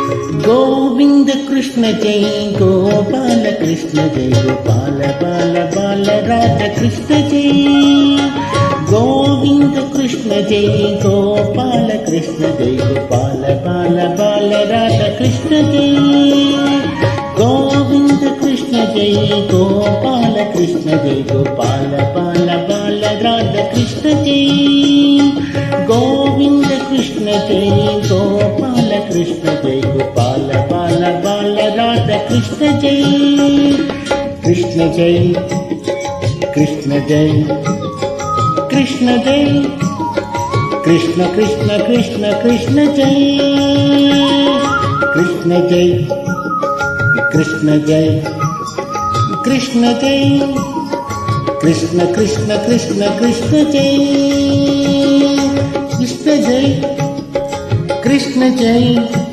गोविंद कृष्ण जय गोपाल कृष्ण जय गोपाल बाल बाल राधा कृष्ण जय गोविंद कृष्ण जय गोपाल कृष्ण जय गोपाल बाल बाल राधा कृष्ण जय गोविंद कृष्ण जय गोपाल कृष्ण जय गोपाल बाल बाल राधा कृष्ण जय गोविंद कृष्ण जय गोपाल कृष्ण जय गोपाल बाल बाल राधा कृष्ण जय कृष्ण जय कृष्ण जय कृष्ण जय कृष्ण कृष्ण कृष्ण कृष्ण जय कृष्ण जय कृष्ण जय कृष्ण जय कृष्ण कृष्ण कृष्ण कृष्ण जय कृष्ण जय कृष्ण जय